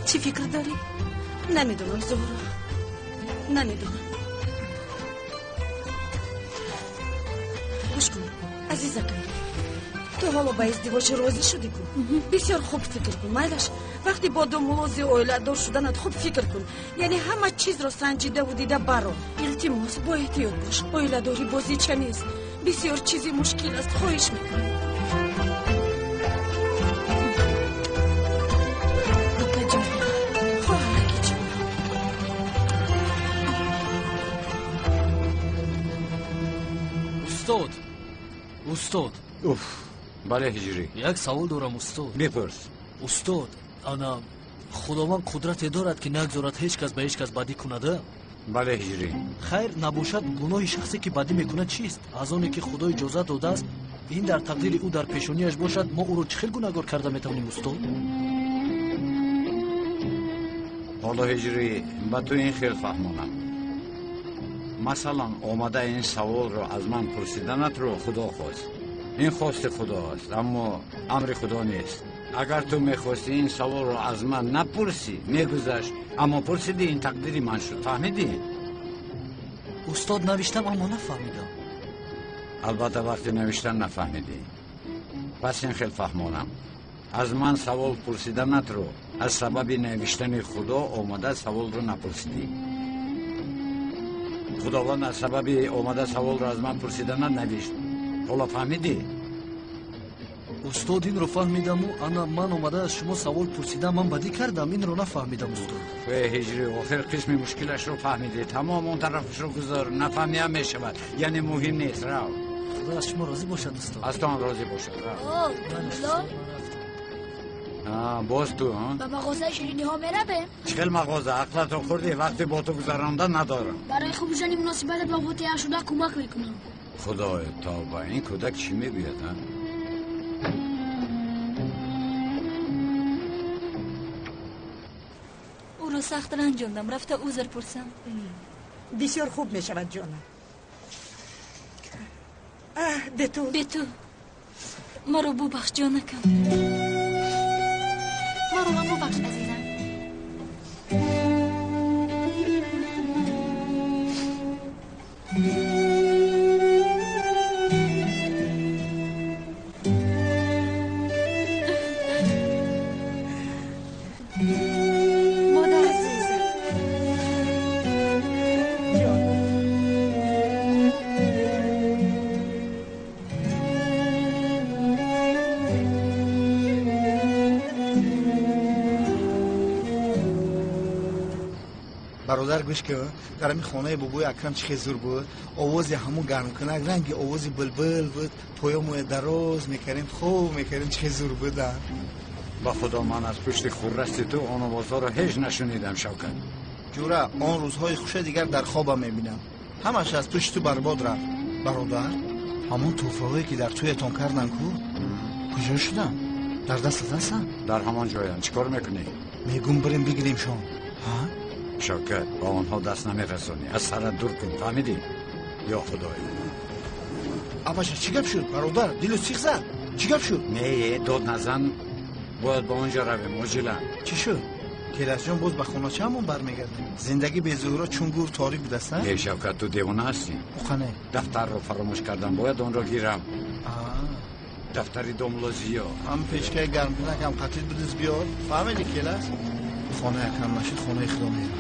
چی فکر داری؟ نمیدونم زهرا، نمیدونم. گوش کن عزیزکم، تو حالا با ازدواج راضی شدی کن؟ بسیار خوب فکر کن مایلش. وقتی با دومولوزی اویله دار شدنت خوب فکر کن. یعنی همه چیز را سنجیده و دیده برو. التماس با احتیاط باش. اویله داری بازی چه نیست. بسیار چیزی مشکل است. خواهش میکنم. استاد بله هجری یک سوال دارم استاد. بپرس. استاد انا خداوند قدرت دارد که نگذارد هیچ کس به هیچ کس بدی کنده؟ بله هجری. خیر نباشد گناه شخصی که بدی میکند چیست؟ از آنی که خدا اجازت داده است این در تقدیر او در پیشونیش باشد ما او را چه خیل گناهکار کرده میتوانیم استاد؟ حالا هجری با تو این خیل فهمانم. مثلا آمده این سوال رو از من پرسیدنت رو خدا خواست. این خواست خدا است اما امر خدا نیست. اگر تو میخواستی این سوال رو از من نپرسی میگذشت اما پرسیدی این تقدیری من شد. فهمیدی؟ استاد نوشتم اما نفهمیدم. البته وقتی نوشتن نفهمیدی. پس این خیلی فهمانم. از من سوال پرسیدنت رو از سبب نوشتن خدا آمده سوال رو نپرسیدی. خداوند از سبب آمده سوال رو از من پرسیدن ننوشت. حالا فهمیدی؟ استاد این رو فهمیدم و انا من آمده از شما سوال پرسیدم من بدی کردم این رو نفهمیدم استاد. به هجری آخر قسم مشکلش رو فهمیدی. تمام اون طرفش رو گذار. نفهمی هم میشود. یعنی مهم نیست. رو خدا از شما راضی باشد استاد. از تو هم راضی باشد. رو باز تو به مغازه شیرینی ها میرویم؟ چخیل مغازه عقلت رو خوردی وقتی با تو گذراندن ندارم. برای خوب شدن مناسبت با بوتیا شده کمک میکنم. خدای توبه این کودک چی میگوید ها؟ او رو سخت رنجاندم. رفته عذر پرسم. بسیار خوب میشود جانم. به تو ما رو ببخش جانکم. ما رو هم ببخش عزیزم. مادر عزیزم برادر گوش که در این خانه بابوی اکرم چه زور بود. آوازی همون گرم کنک رنگی آوازی بلبل بود. پایمون دراز میکردیم خوب میکردیم چه زور بودن. با خدا من از پشت خورست تو آن آوازها رو هیچ نشنیدم شوکت. جوره آن روزهای خوش دیگر در خوابم میبینم. همش از پشت تو برباد رفت. برادر همون توفاقی که در تویتون کردن کو کجا شدن؟ در دست هستن؟ در همان جاین. چیکار میکنی؟ میگم بریم بگیریم شام. ها؟ شوکت با آنها دست نمیرسونی. از سرت دور کن. فهمیدی؟ یا خدای اباشه چی گپ شد برادر؟ دلو سیخ زد. چی گپ شد؟ نه داد نزن. باید با اونجا رویم عاجلا. چی شد؟ کلاس جان باز به خونه چمون برمیگردیم. زندگی به ظهورا چون گور تاریک بوده است. ای شوکت تو دیوانه هستی؟ خانه دفتر رو فراموش کردم. باید اون رو گیرم. دفتری دوملوزیا هم پیشکه گرم کنک هم قتیل بودیز بیار. فهمیدی کلاس؟ خانه اکرم نشید خانه خدا میرم.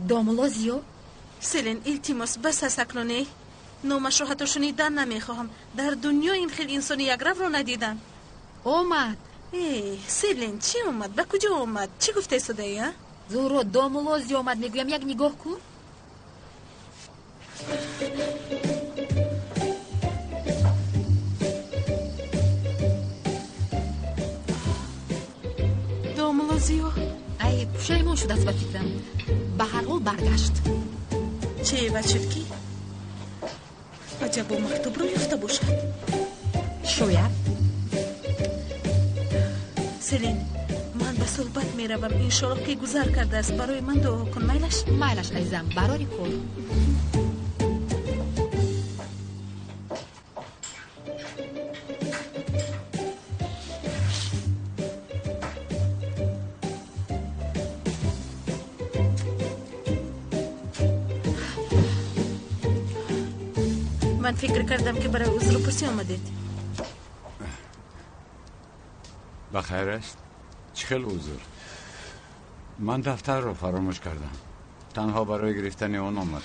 دومولوزیو سلین التماس بس است اکنونه. نامش رو حتی شنیدن نمیخواهم. در دنیا این خیلی انسان یک رفت رو ندیدم. اومد. سلین چی اومد؟ به کجا اومد؟ چی گفته صدایی ها؟ زورو دومولوزی اومد میگویم یک نگاه کن. دومولوزیو ای پشیمون شده است به فکرم. به هر حال برگشت. چه بد شد کی؟ عجب مکتوب رو یافته باشد. شاید سلین من به صحبت می روم. انشالله که گذر کرده است. برای من دعا کن. میلش عزیزم براری کن. من فکر کردم که برای عذر پرسی آمدید. بخیر است؟ چه خیلی عذر. من دفتر رو فراموش کردم. تنها برای گرفتن اون آمدم.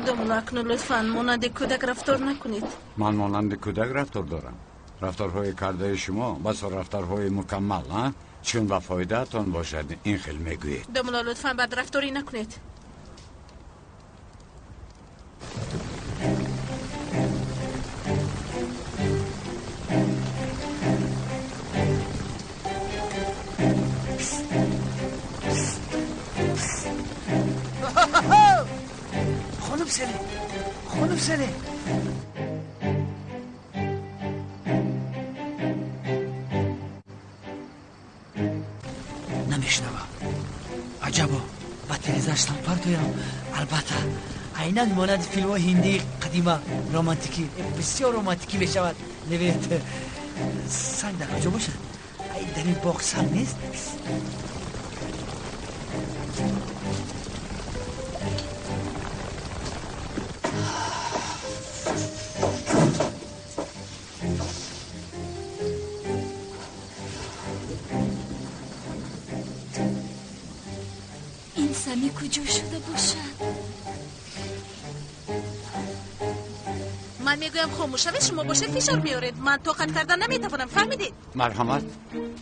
دوملو اکنون لطفاً مانند کودک رفتار نکنید. من مانند کودک رفتار دارم. رفتارهای کرده شما بس رفتارهای مکمل، ها؟ چون به فایده‌تان باشد این خیلی میگویید. دوملو لطفاً بد رفتاری نکنید. خانم سلی نمیشنوم. عجبا با تلویزیون پرتویم. البته عیناً مانند فیلم هندی قدیمه رمانتیکی بسیار رمانتیکی بشود. نوید سنگ در کجا باشد؟ ای در این باغ سنگ نیست؟ سمی کجا شده باشد؟ من میگویم خاموش شوید، شما باشید فشار میارید. من طاقت کردن نمیتوانم، فهمیدید؟ مرحمت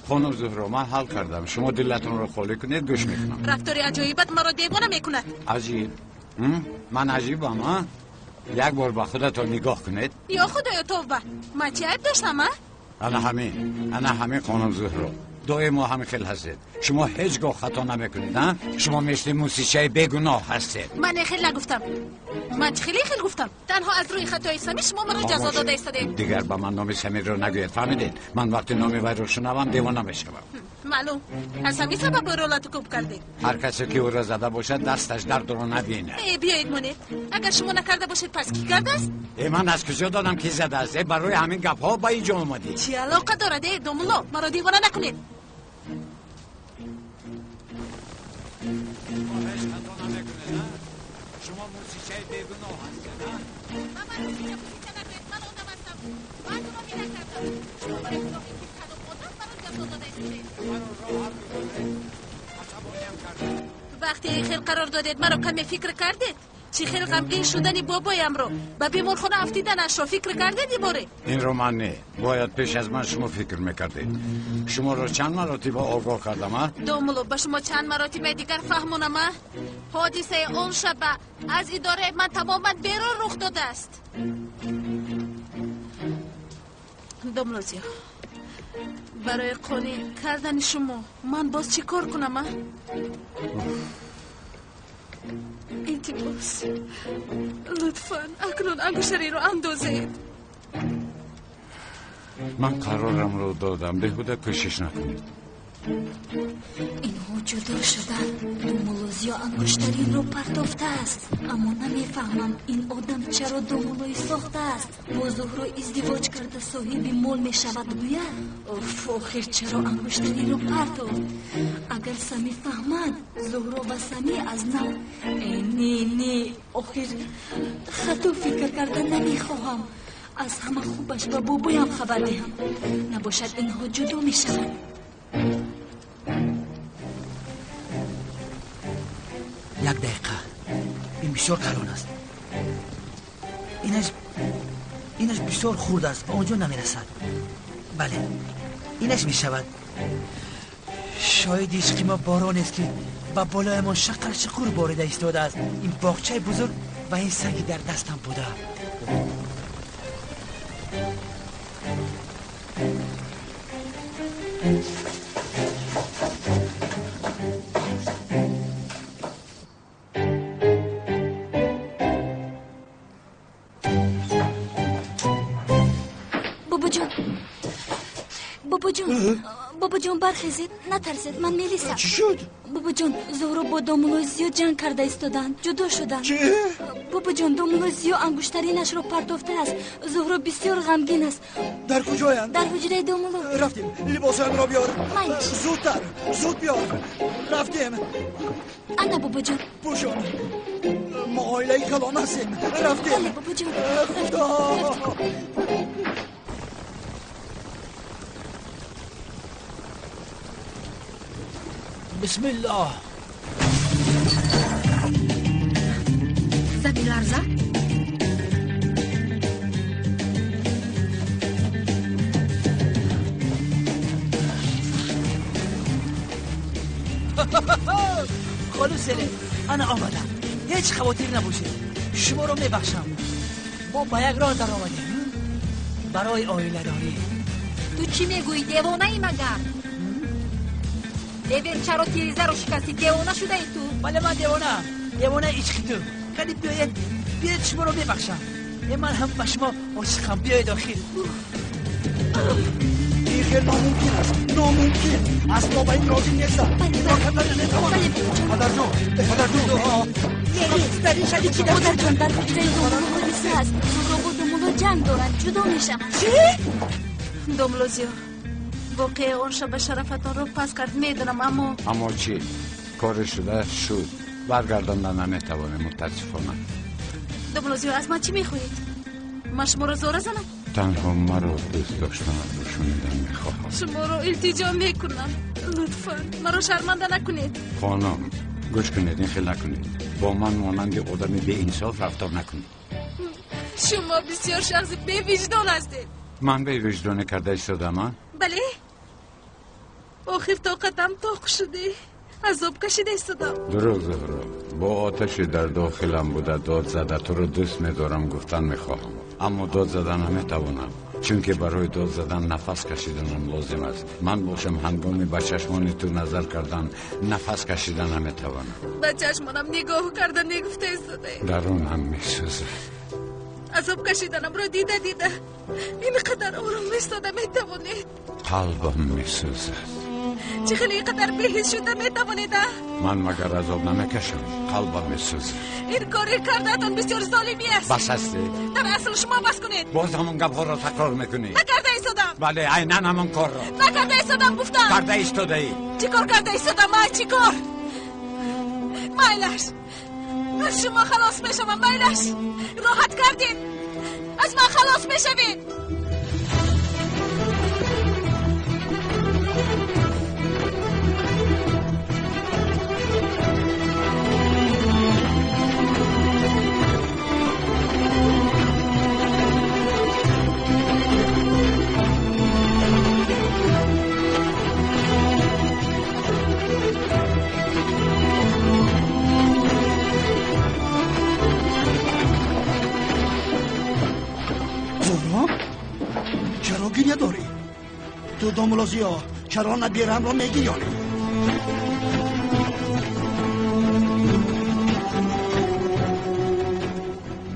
خانم زهرا، من حل کردم. شما دلتون رو خالی کنید، گوش میکنم. رفتاری عجایبت مرا دیوانه میکند. عجیب؟ من عجیبم ها؟ یک بار با خودتون نگاه کنید. یا خدایا توبه، من چی عیب داشتم ها؟ انا همین خانم زهرا، دوی ما همین خیلی هستید. شما هیچگاه خطا نمیکنید، ها؟ شما مثل موسیقی بیگناه هستید. من خیلی نگفتم. من خیلی گفتم. تنها از روی خطای سمی شما مرا جزا داده ایستادید. دیگر با من نام سمی رو نگوید، فهمیدید؟ من وقتی نام وی رو شنوم دیوانه میشم. معلوم. از سمی سبب رولات کوب کردید. هر کسی که او را زده باشد دستش درد رو نبینه. بیایید مونید. اگر شما نکرده باشید پس کی کرده است؟ من از کجا دادم کی زده است؟ برای همین گپ ها با اینجا اومدی. چی علاقه دارد دوملو؟ مرا دیوانه نکنید. شما موسیقی بیگناه هستید، ها؟ من موسیقی نکنید. من آدم هستم. من رو نکردم. شما برای گناهی که کردم آدم مرا جزا داده ایستادید. وقتی خیلی قرار دادید مرا کمی فکر کردید؟ چی خیلی غمگین شدنی بابایم رو به بیمارخانه افتیدنش رو فکر کردید باره؟ این رو من نه. باید پیش از من شما فکر میکردید. شما رو چند مراتب آگاه کردم، ها؟ دوملو به شما چند مراتب دیگر فهمونم، ها؟ حادثه اون شب از اداره من تماما بیرون رخ داده است. دوملو زیا، برای قانع کردن شما من باز چی کار کنم، ها؟ التماس لطفاً اکنون انگشتری رو اندازید. من قرارم رو دادم، بهوده کوشش نکنید. اینها جدا شدن. دومولوزیا انگشترین رو پرداخته است، اما نمیفهمم این آدم چرا دومولوی ساخته است. با زهرا ازدواج کرده صاحب مال میشود گوید. اوف، آخر چرا انگشتری رو پرداخت؟ اگر سمی فهمد زهرا و سمی از نو. نه آخر خطا فکر کردن نمیخواهم. از همه خوبش به بابایم خبر دهم، نباشد اینها جدا میشود. یک دقیقه. این بسیار کلان است. اینش بسیار خورد است، به آنجا نمیرسد. بله، اینش میشود. شاید عشق ما باران است که با بالای ما شقر باریده ایستاده است. این باغچه بزرگ و این سنگی در دستم بوده. بابا جان برخیزید، نترسید، من میلیسم. چی شد؟ بابا جان زهرا با دومولوزیو جنگ کرده ایستادن، جدا شدن. چی؟ بابا جان دومولوزیو انگشترینش رو پرداخته است. زهرا بسیار غمگین است. در کجایند؟ در حجره دومولو. رفتیم. لباسم را بیار. مایش. زود بیار. رفتیم. انا بابا جان. پوشان. ما آیله کلان هستیم رفتیم بابا جان خدا بسم الله زمین لرزه خانم سلیم انا آمدم هیچ خواطر نباشید شما رو میبخشم ما با یک راه در آمدیم برای آیله داری تو چی میگویی دیوانه ای مگر ببین چرا تیریزه رو شکستی دیوانه شده ای تو بله من دیوانه ایچکی تو کدی بیاید شما رو میبخشم من هم به شما عاشقم بیاید داخل این خیلی ناممکن است ناممکن اصلا با این راضی نیستم راه کردن نتوانم پدر جان مادر جان در حجره دومولو حادثه است زهرا و دومولو جنگ دارند جدا میشم چی؟ دومولوزیو واقع اون شب شرفتان رو پس کرد میدونم اما چی؟ کار شده شد برگرداندن نمیتوانه متاسفانه دومولوزیو از من چی میخواهید؟ من شما رو زوره زنم؟ تنها مرا دوست داشتن رو شنیدن میخواهم شما رو التجا میکنم لطفا مرا شرمنده نکنید خانم گوش کنید این خیلی نکنید با من مانند آدم بی انصاف رفتار نکنید شما بسیار شخص بی وجدان هستید من بی وجدان کرده ایستادم بله آخر طاقتم طاق شده عذاب کشیده ایستادم درست زهرا با آتشی در داخلم بوده داد زده تو رو دوست میدارم گفتن میخواهم اما داد زدن نمیتوانم چون که برای داد زدن نفس کشیدنم لازم است من باشم هنگامی به چشمان تو نظر کردن نفس کشیدن نمیتوانم به چشمانم نگاه کردن نگفته ایستاده درونم میسوزه عذاب کشیدنم رو دیده اینقدر آروم ایستاده میتوانید قلبم میسوزه چه خیلی قدر بهیز شده میتوانید من مگر عذاب نمیکشم قلبم میسوزه این کاری کردهتان بسیار ظالمی است بس هستی در اصل شما بس کنید باز همون گپ ها را تکرار میکنی نکرده ایستادم بله عیناً همون کار را نکرده ایستادم گفتم کرده ایستاده ای چی کار کرده ایستادم چی کار مایلش از شما خلاص میشم مایلش راحت کردید از من خلاص میشوید چرا گریه داری؟ تو دومولوزیا چرا نبیرم رو میگی یا نه؟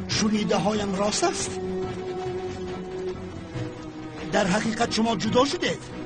شنیده هایم راست است؟ در حقیقت شما جدا شدید؟